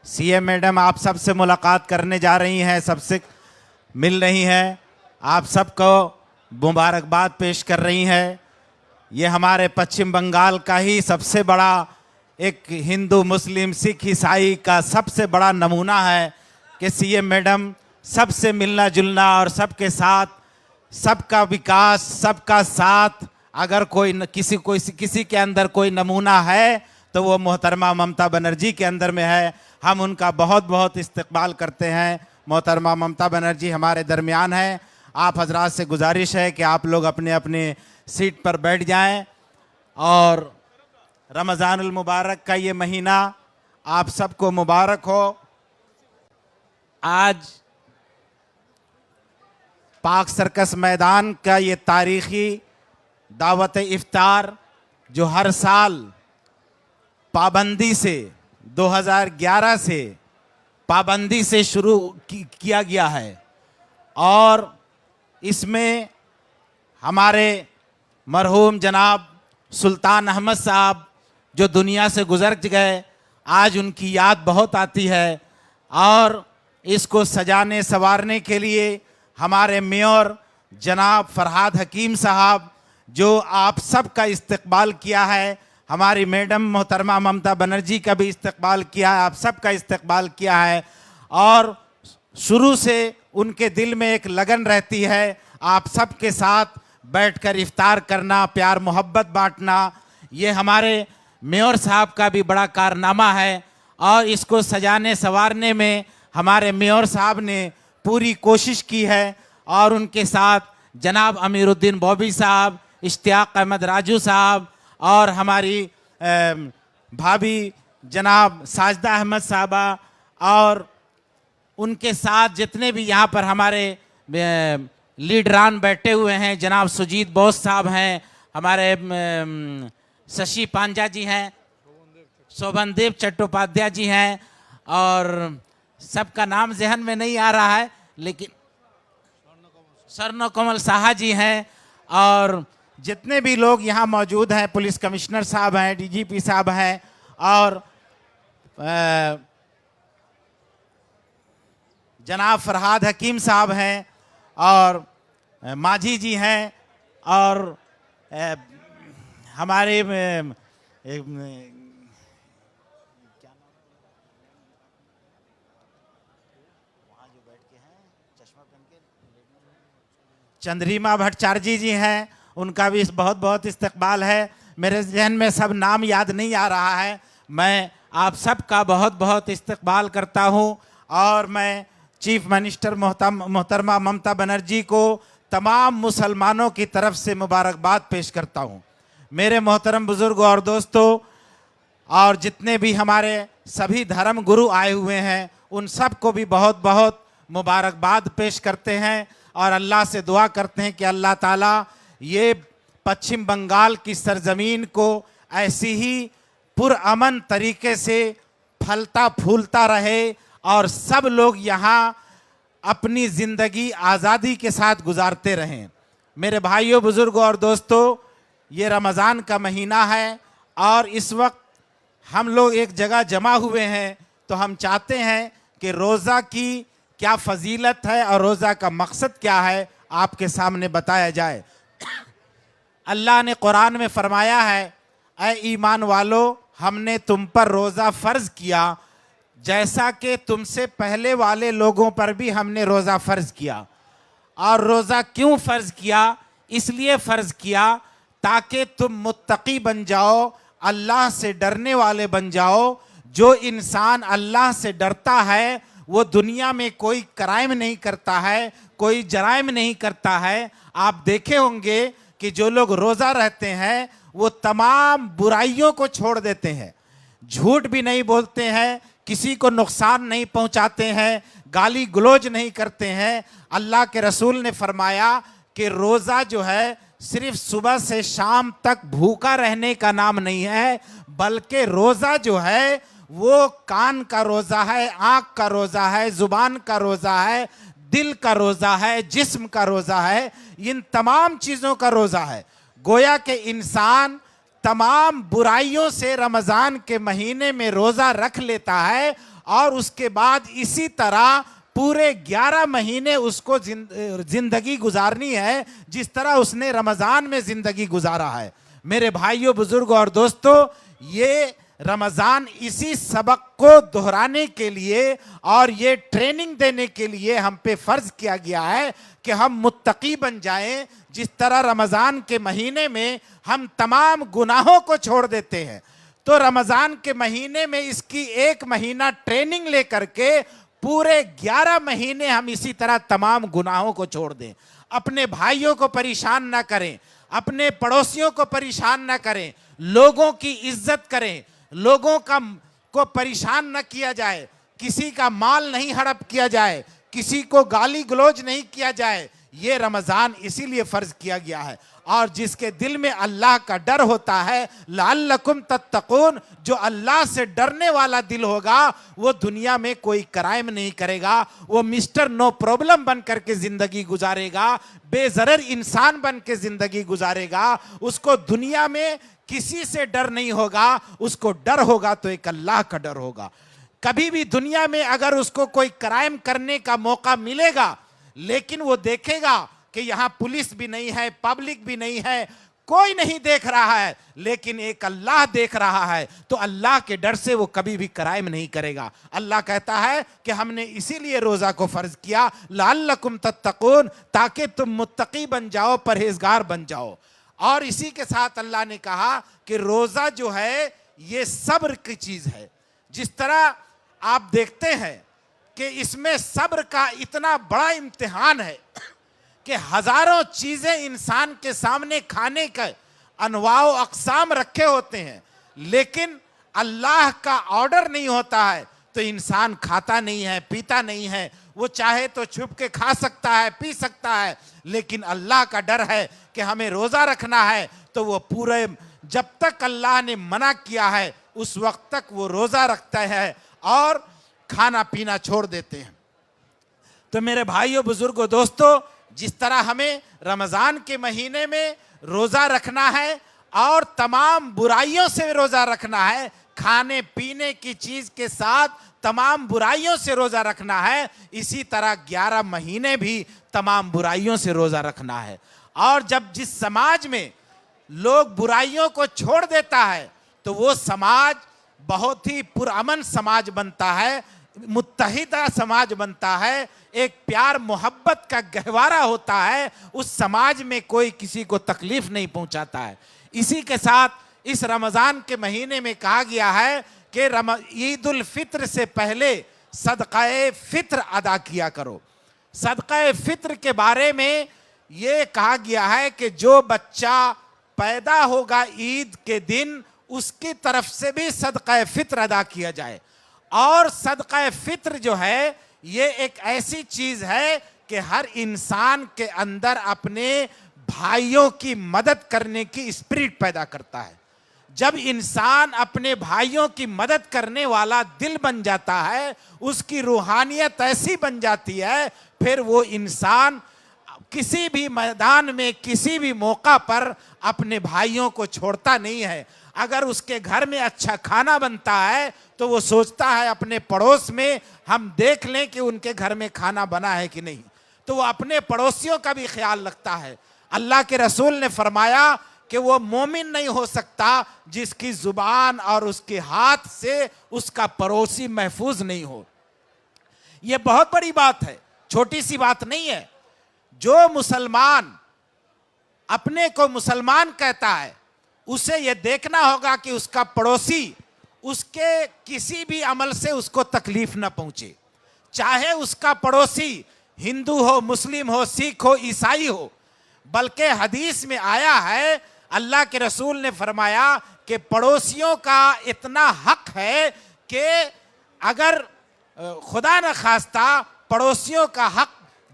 CM madam आप सबसे मुलाकात करने जा रही हैं, सबसे मिल रही हैं, आप सबको मुबारकबाद पेश कर रही हैं। ये हमारे पश्चिम बंगाल का ही सबसे बड़ा एक हिंदू मुस्लिम सिख ईसाई का सबसे बड़ा नमूना है कि सीएम मैडम सबसे मिलना जुलना और सबके साथ सबका विकास सबका साथ। अगर किसी के अंदर कोई नमूना है तो वो मोहतरमा ममता बनर्जी के अंदर में है। हम उनका बहुत बहुत इस्तकबाल करते हैं। मोहतरमा ममता बनर्जी हमारे दरमियान है। आप हजरात से गुजारिश है कि आप लोग अपने अपने सीट पर बैठ जाएं और रमज़ानुल मुबारक का ये महीना आप सबको मुबारक हो। आज पाक सर्कस मैदान का ये तारीख़ी दावत इफ्तार जो हर साल पाबंदी से 2011 से पाबंदी से शुरू किया गया है और इसमें हमारे मरहूम जनाब सुल्तान अहमद साहब जो दुनिया से गुजर गए, आज उनकी याद बहुत आती है और इसको सजाने संवारने के लिए हमारे मेयर जनाब फरहाद हकीम साहब जो आप सब का इस्तकबाल किया है, हमारी मैडम मोहतरमा ममता बनर्जी का भी इस्तकबाल किया है, आप सब का इस्तकबाल किया है और शुरू से उनके दिल में एक लगन रहती है आप सब के साथ बैठकर इफ्तार करना, प्यार मोहब्बत बांटना। ये हमारे मेयर साहब का भी बड़ा कारनामा है और इसको सजाने संवारने में हमारे मेयर साहब ने पूरी कोशिश की है और उनके साथ जनाब अमीरुद्दीन बॉबी साहब, इश्तियाक अहमद राजू साहब और हमारी भाभी जनाब साजदा अहमद साहबा और उनके साथ जितने भी यहाँ पर हमारे लीडरान बैठे हुए हैं, जनाब सुजीत बोस साहब हैं, हमारे शशि पांजा जी हैं, शोभनदेव चट्टोपाध्याय जी हैं और सबका नाम जहन में नहीं आ रहा है लेकिन स्वर्ण कमल साहा जी हैं और जितने भी लोग यहाँ मौजूद हैं, पुलिस कमिश्नर साहब हैं, डीजीपी साहब हैं और जनाब फरहाद हकीम साहब हैं और माझी जी हैं और हमारे चंद्रिमा भट्टाचार्य जी हैं, उनका भी बहुत बहुत इस्तकबाल है। मेरे जहन में सब नाम याद नहीं आ रहा है। मैं आप सबका बहुत बहुत इस्तकबाल करता हूं और मैं चीफ मिनिस्टर मोहतरमा ममता बनर्जी को तमाम मुसलमानों की तरफ से मुबारकबाद पेश करता हूं। मेरे मोहतरम बुजुर्ग और दोस्तों और जितने भी हमारे सभी धर्म गुरु आए हुए हैं उन सब को भी बहुत बहुत मुबारकबाद पेश करते हैं और अल्लाह से दुआ करते हैं कि अल्लाह ताला ये पश्चिम बंगाल की सरजमीन को ऐसी ही पुरअमन तरीके से फलता फूलता रहे और सब लोग यहाँ अपनी ज़िंदगी आज़ादी के साथ गुजारते रहें। मेरे भाइयों बुज़ुर्गों और दोस्तों, ये रमज़ान का महीना है और इस वक्त हम लोग एक जगह जमा हुए हैं तो हम चाहते हैं कि रोज़ा की क्या फजीलत है और रोज़ा का मकसद क्या है आपके सामने बताया जाए। अल्लाह ने कुरान में फरमाया है, ऐ ईमान वालों, हमने तुम पर रोज़ा फ़र्ज़ किया जैसा कि तुमसे पहले वाले लोगों पर भी हमने रोज़ा फ़र्ज़ किया। और रोज़ा क्यों फ़र्ज़ किया? इसलिए फ़र्ज़ किया ताकि तुम मुत्तकी बन जाओ, अल्लाह से डरने वाले बन जाओ। जो इंसान अल्लाह से डरता है वो दुनिया में कोई क्राइम नहीं करता है, कोई जराइम नहीं करता है। आप देखे होंगे कि जो लोग रोज़ा रहते हैं वो तमाम बुराइयों को छोड़ देते हैं, झूठ भी नहीं बोलते हैं, किसी को नुकसान नहीं पहुंचाते हैं, गाली गलौज नहीं करते हैं। अल्लाह के रसूल ने फरमाया कि रोज़ा जो है सिर्फ सुबह से शाम तक भूखा रहने का नाम नहीं है, बल्कि रोज़ा जो है वो कान का रोज़ा है, आँख का रोज़ा है, ज़ुबान का रोज़ा है, दिल का रोज़ा है, जिस्म का रोज़ा है, इन तमाम चीज़ों का रोज़ा है। गोया के इंसान तमाम बुराइयों से रमज़ान के महीने में रोज़ा रख लेता है और उसके बाद इसी तरह पूरे 11 महीने उसको जिंदगी गुजारनी है जिस तरह उसने रमजान में जिंदगी गुजारा है। मेरे भाइयों, बुजुर्गों और दोस्तों, ये रमजान इसी सबक को दोहराने के लिए और ये ट्रेनिंग देने के लिए हम पे फर्ज किया गया है कि हम मुत्तकी बन जाएं। जिस तरह रमजान के महीने में हम तमाम गुनाहों को छोड़ देते हैं, तो रमजान के महीने में इसकी 1 महीना ट्रेनिंग लेकर के पूरे 11 महीने हम इसी तरह तमाम गुनाहों को छोड़ दें। अपने भाइयों को परेशान ना करें, अपने पड़ोसियों को परेशान ना करें, लोगों की इज्जत करें, लोगों को परेशान न किया जाए, किसी का माल नहीं हड़प किया जाए, किसी को गाली गलौज नहीं किया जाए। ये रमजान इसीलिए फर्ज किया गया है। और जिसके दिल में अल्लाह का डर होता है, लअल्लकुम तत्तकून, जो अल्लाह से डरने वाला दिल होगा वो दुनिया में कोई क्राइम नहीं करेगा, वो मिस्टर नो प्रॉब्लम बन करके जिंदगी गुजारेगा, बेजरर इंसान बन के जिंदगी गुजारेगा। उसको दुनिया में किसी से डर नहीं होगा, उसको डर होगा तो एक अल्लाह का डर होगा। कभी भी दुनिया में अगर उसको कोई क्राइम करने का मौका मिलेगा, लेकिन वो देखेगा कि यहां पुलिस भी नहीं है, पब्लिक भी नहीं है, कोई नहीं देख रहा है, लेकिन एक अल्लाह देख रहा है, तो अल्लाह के डर से वो कभी भी क्राइम नहीं करेगा। अल्लाह कहता है कि हमने इसीलिए रोजा को फर्ज किया, लअल्लकुम तत्तकून, ताकि तुम मुत्तकी बन जाओ, परहेजगार बन जाओ। और इसी के साथ अल्लाह ने कहा कि रोजा जो है ये सब्र की चीज है। जिस तरह आप देखते हैं कि इसमें सब्र का इतना बड़ा इम्तिहान है कि हजारों चीजें इंसान के सामने खाने का अनवाओ अक़साम रखे होते हैं, लेकिन अल्लाह का ऑर्डर नहीं होता है तो इंसान खाता नहीं है, पीता नहीं है। वो चाहे तो छुप के खा सकता है, पी सकता है, लेकिन अल्लाह का डर है कि हमें रोजा रखना है, तो वो पूरे जब तक अल्लाह ने मना किया है उस वक्त तक वो रोजा रखता है और खाना पीना छोड़ देते हैं। तो मेरे भाइयों, बुजुर्गों, दोस्तों, जिस तरह हमें रमजान के महीने में रोजा रखना है और तमाम बुराइयों से रोजा रखना है, खाने पीने की चीज के साथ तमाम बुराइयों से रोजा रखना है, इसी तरह 11 महीने भी तमाम बुराइयों से रोजा रखना है। और जब जिस समाज में लोग बुराइयों को छोड़ देता है तो वो समाज बहुत ही पुरअमन समाज बनता है, मुत्तहिदा समाज बनता है, एक प्यार मोहब्बत का गहवारा होता है। उस समाज में कोई किसी को तकलीफ नहीं पहुंचाता है। इसी के साथ इस रमजान के महीने में कहा गया है कि ईद उल फित्र से पहले सदक़ाए फित्र अदा किया करो। सदक़ाए फित्र के बारे में ये कहा गया है कि जो बच्चा पैदा होगा ईद के दिन, उसकी तरफ से भी सदक़ाए फित्र अदा किया जाए। और सदक़ाए फित्र जो है ये एक ऐसी चीज है कि हर इंसान के अंदर अपने भाइयों की मदद करने की स्पिरिट पैदा करता है। जब इंसान अपने भाइयों की मदद करने वाला दिल बन जाता है, उसकी रूहानियत ऐसी बन जाती है, फिर वो इंसान किसी भी मैदान में, किसी भी मौका पर अपने भाइयों को छोड़ता नहीं है। अगर उसके घर में अच्छा खाना बनता है तो वो सोचता है अपने पड़ोस में हम देख लें कि उनके घर में खाना बना है कि नहीं, तो वो अपने पड़ोसियों का भी ख्याल रखता है। अल्लाह के रसूल ने फरमाया कि वो मोमिन नहीं हो सकता जिसकी जुबान और उसके हाथ से उसका पड़ोसी महफूज नहीं हो। ये बहुत बड़ी बात है, छोटी सी बात नहीं है। जो मुसलमान अपने को मुसलमान कहता है, उसे यह देखना होगा कि उसका पड़ोसी उसके किसी भी अमल से उसको तकलीफ ना पहुंचे। चाहे उसका पड़ोसी हिंदू हो, मुस्लिम हो, सिख हो, ईसाई हो। बल्कि हदीस में आया है, अल्लाह के रसूल ने फरमाया कि पड़ोसियों का इतना हक है कि अगर खुदा न खास्ता पड़ोसियों का हक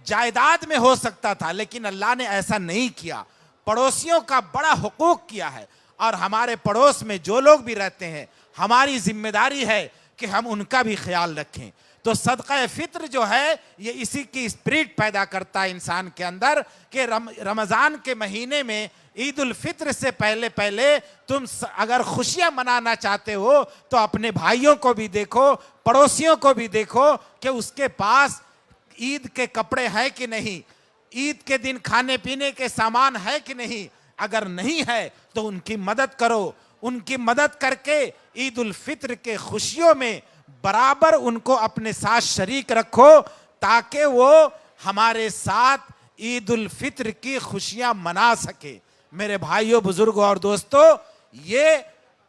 जायदाद में हो सकता था, लेकिन अल्लाह ने ऐसा नहीं किया। पड़ोसियों का बड़ा हुकूक किया है। और हमारे पड़ोस में जो लोग भी रहते हैं, हमारी जिम्मेदारी है कि हम उनका भी ख्याल रखें। तो सदका फित्र जो है ये इसी की स्पिरिट पैदा करता है इंसान के अंदर कि रमज़ान के महीने में ईद उल फित्र से पहले पहले तुम अगर खुशियां मनाना चाहते हो तो अपने भाइयों को भी देखो, पड़ोसियों को भी देखो कि उसके पास ईद के कपड़े हैं कि नहीं, ईद के दिन खाने पीने के सामान है कि नहीं। अगर नहीं है तो उनकी मदद करो, उनकी मदद करके ईद उल फित्र के खुशियों में बराबर उनको अपने साथ शरीक रखो, ताकि वो हमारे साथ ईद उल फित्र की खुशियां मना सके। मेरे भाइयों, बुजुर्गों और दोस्तों, ये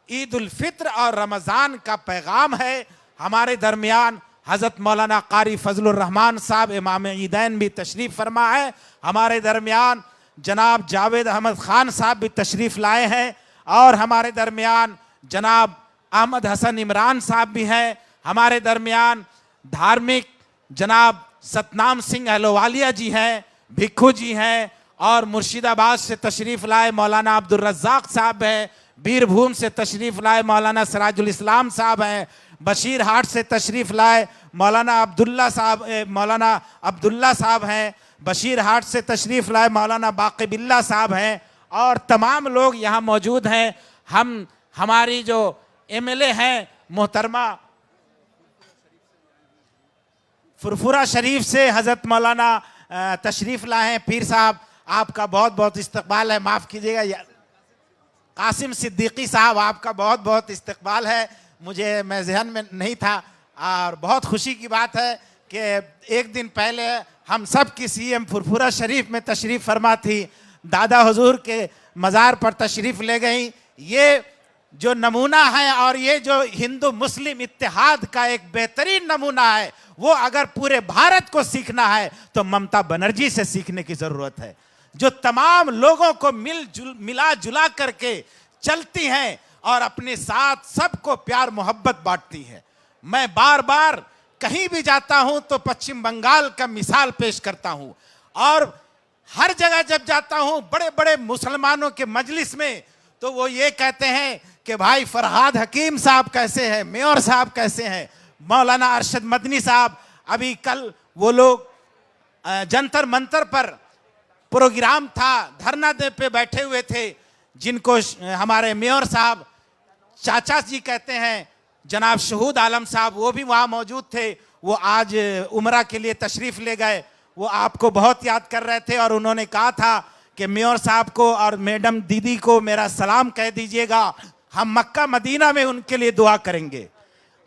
ईद उल फित्र और रमज़ान का पैगाम है। हमारे दरमियान हज़रत मौलाना कारी फजलुर रहमान साहब इमाम ईदैन भी तशरीफ़ फरमा है। हमारे दरमियान जनाब जावेद अहमद ख़ान साहब भी तशरीफ़ लाए हैं और हमारे दरमियान जनाब अहमद हसन इमरान साहब भी हैं। हमारे दरमियान धार्मिक जनाब सतनाम सिंह अहलोवालिया जी हैं, भिक्खू जी हैं, और मुर्शिदाबाद से तशरीफ़ लाए मौलाना अब्दुल रज़्ज़ाक़ साहब हैं, बीरभूम से तशरीफ़ लाए मौलाना सिराजुल इस्लाम साहब हैं, बशीर हाट से तशरीफ़ लाए मौलाना अब्दुल्ला साहब हैं, बशीर हाट से तशरीफ़ लाए मौलाना बाक़ी बिल्ला साहब हैं, और तमाम लोग यहाँ मौजूद हैं। हमारी जो MLA हैं मोहतरमा फुरफुरा शरीफ से हज़रत मौलाना तशरीफ़ लाए हैं, पीर साहब, आपका बहुत बहुत इस्तकबाल है। माफ़ कीजिएगा यार, कासिम सिद्दीकी साहब, आपका बहुत बहुत इस्तकबाल है। मैं जहन में नहीं था, और बहुत खुशी की बात है कि एक दिन पहले हम सब की CM फुरफुरा शरीफ में तशरीफ़ फरमा थी, दादा हुजूर के मज़ार पर तशरीफ़ ले गई। ये जो नमूना है और ये जो हिंदू मुस्लिम इत्तेहाद का एक बेहतरीन नमूना है, वो अगर पूरे भारत को सीखना है तो ममता बनर्जी से सीखने की ज़रूरत है, जो तमाम लोगों को मिला जुला करके चलती हैं और अपने साथ सबको प्यार मोहब्बत बांटती है। मैं बार बार कहीं भी जाता हूं तो पश्चिम बंगाल का मिसाल पेश करता हूं, और हर जगह जब जाता हूं बड़े बड़े मुसलमानों के मजलिस में, तो वो ये कहते हैं कि भाई फरहाद हकीम साहब कैसे हैं, मेयर साहब कैसे हैं, मौलाना अरशद मदनी साहब। अभी कल वो लोग जंतर मंतर पर प्रोग्राम था, धरना दे पे बैठे हुए थे, जिनको हमारे मेयर साहब चाचा जी कहते हैं, जनाब शहूद आलम साहब, वो भी वहाँ मौजूद थे। वो आज उमरा के लिए तशरीफ़ ले गए। वो आपको बहुत याद कर रहे थे और उन्होंने कहा था कि मेयर साहब को और मैडम दीदी को मेरा सलाम कह दीजिएगा, हम मक्का मदीना में उनके लिए दुआ करेंगे।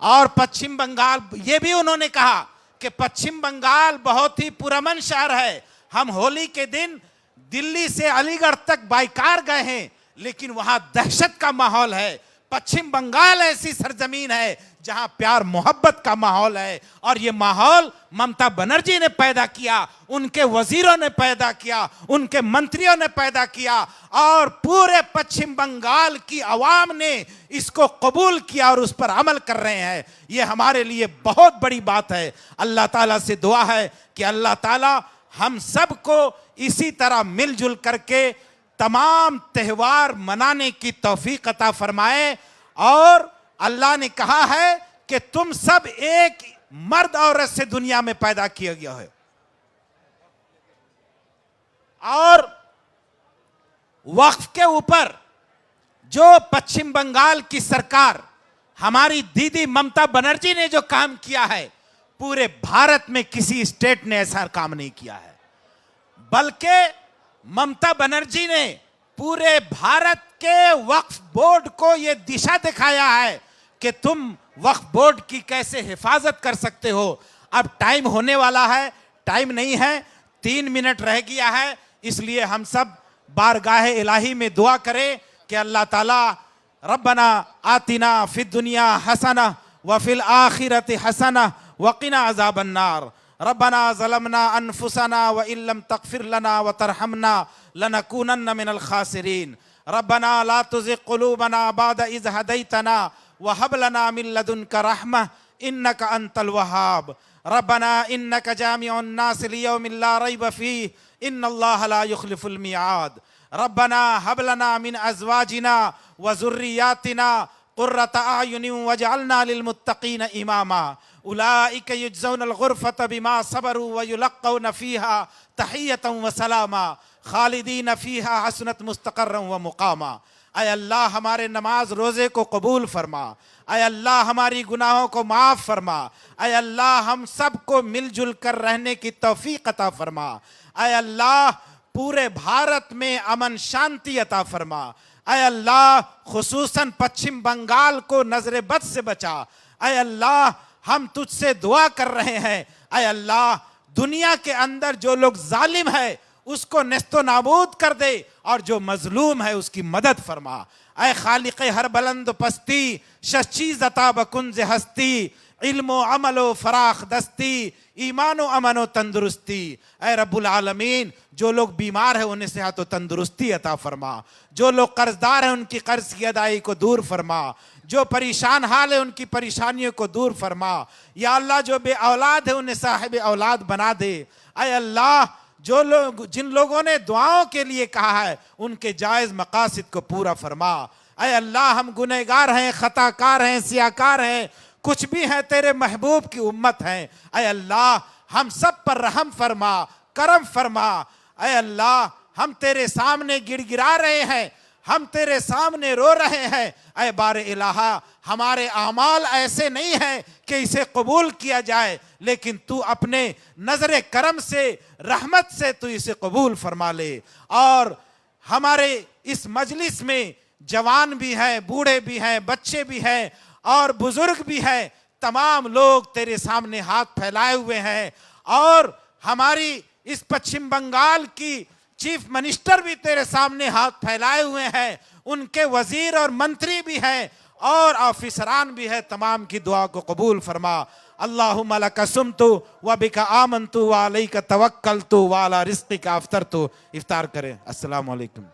और पश्चिम बंगाल, ये भी उन्होंने कहा कि पश्चिम बंगाल बहुत ही पुरअमन शहर है, हम होली के दिन दिल्ली से अलीगढ़ तक बाइकार गए हैं, लेकिन वहां दहशत का माहौल है। पश्चिम बंगाल ऐसी सरजमीन है जहां प्यार मोहब्बत का माहौल है, और ये माहौल ममता बनर्जी ने पैदा किया, उनके वजीरों ने पैदा किया, उनके मंत्रियों ने पैदा किया, और पूरे पश्चिम बंगाल की आवाम ने इसको कबूल किया और उस पर अमल कर रहे हैं। ये हमारे लिए बहुत बड़ी बात है। अल्लाह ताला से दुआ है कि अल्लाह ताला हम सबको इसी तरह मिलजुल करके तमाम त्यौहार मनाने की तौफीक अता फरमाए। और अल्लाह ने कहा है कि तुम सब एक मर्द औरत से दुनिया में पैदा किया गया है, और वक्फ के ऊपर जो पश्चिम बंगाल की सरकार, हमारी दीदी ममता बनर्जी ने जो काम किया है, पूरे भारत में किसी स्टेट ने ऐसा काम नहीं किया है। बल्कि ममता बनर्जी ने पूरे भारत के वक्फ बोर्ड को यह दिशा दिखाया है कि तुम वक्फ बोर्ड की कैसे हिफाजत कर सकते हो। अब टाइम होने वाला है, टाइम नहीं है, 3 मिनट रह गया है, इसलिए हम सब बारगाह इलाही में दुआ करें कि अल्लाह ताला रब्बना आतिना फिद दुनिया हसना व फिल आखिरति हसना वक़िना अज़ाबन्नार रब्बना ज़लमना अनफुसना व इल्लम तग़फ़िर लना व तरहमना लनकूनन्न मिनल खासिरीन रब्बना ला तुज़िग़ क़ुलूबना बअद इज़ हदैतना व हब लना मिन लदुनका रहमह इन्नका अंतल वहाब रब्बना इन्नका जामिउन नास लियौमिन ला रैब फ़ीह इन्नल्लाह ला युख़्लिफ़ुल मिआद रब्बना हब लना मिन अज़वाजिना व ज़ुर्रियातिना कुर्रत आयुनि वजअलना लिलमुत्तकीन इमामा उलाइका युजज़ौनल गुरफत बिमा सबरू व युलक़्क़ौन फ़ीहा तहियतन व सलामा खालिदीन फ़ीहा हसनत मुस्तक़र्रन व मुक़ामा। ऐ अल्लाह हमारे नमाज रोज़े को कबूल फरमा, ऐ अल्लाह हमारी गुनाहों को माफ़ फरमा, ऐ अल्लाह हम सबको मिलजुल कर रहने की तौफ़ीक़ अता फरमा, ऐ अल्लाह पूरे भारत में अमन शांति अता फरमा, ऐ अल्लाह खुसूसन पश्चिम बंगाल को नजर बद से बचा, ऐ अल्लाह हम तुझसे दुआ कर रहे हैं, ऐ अल्लाह दुनिया के अंदर जो लोग जालिम है उसको नेस्तो नाबूद कर दे और जो मजलूम है उसकी मदद फरमा। ऐ खालिक हर बुलंद पस्ती शचीज अता बकुंज हस्ती इल्मो अमलो फराख दस्ती ईमानो अमनो तंदुरुस्ती। ऐ रब्बुल आलमीन जो लोग बीमार है उन्हें सेहत व तंदुरुस्ती अता फरमा, जो लोग कर्जदार हैं उनकी कर्ज की अदाई को दूर फरमा, जो परेशान हाल है उनकी परेशानियों को दूर फरमा। या अल्लाह जो बे औलाद है उन्हें साहिब औलाद बना दे। ऐ अल्लाह जो लोग जिन लोगों ने दुआओं के लिए कहा है उनके जायज़ मकासिद को पूरा फरमा। ऐ अल्लाह हम गुनहगार हैं, खताकार हैं, सियाकार हैं, कुछ भी हैं तेरे महबूब की उम्मत हैं। ऐ अल्लाह हम सब पर रहम फरमा, करम फरमा। ऐ अल्लाह हम तेरे सामने गिड़गिड़ा रहे हैं, हम तेरे सामने रो रहे हैं। ऐ बारे इलाहा हमारे आमाल ऐसे नहीं हैं कि इसे कबूल किया जाए, लेकिन तू अपने नजर करम से रहमत से तू इसे कबूल फरमा ले। और हमारे इस मजलिस में जवान भी हैं, बूढ़े भी हैं, बच्चे भी हैं और बुजुर्ग भी हैं, तमाम लोग तेरे सामने हाथ फैलाए हुए हैं। और हमारी इस पश्चिम बंगाल की चीफ मिनिस्टर भी तेरे सामने हाथ फैलाए हुए हैं, उनके वजीर और मंत्री भी हैं और ऑफिसरान भी है। तमाम की दुआ को कबूल फरमा। अल्लाहुम्मा लका सुमतु व बिका आमनतु व अलैका तवक्कलतु व अला रिज़्क़िका अफ्तरतु। इफ्तार करें। अस्सलामु अलैकुम।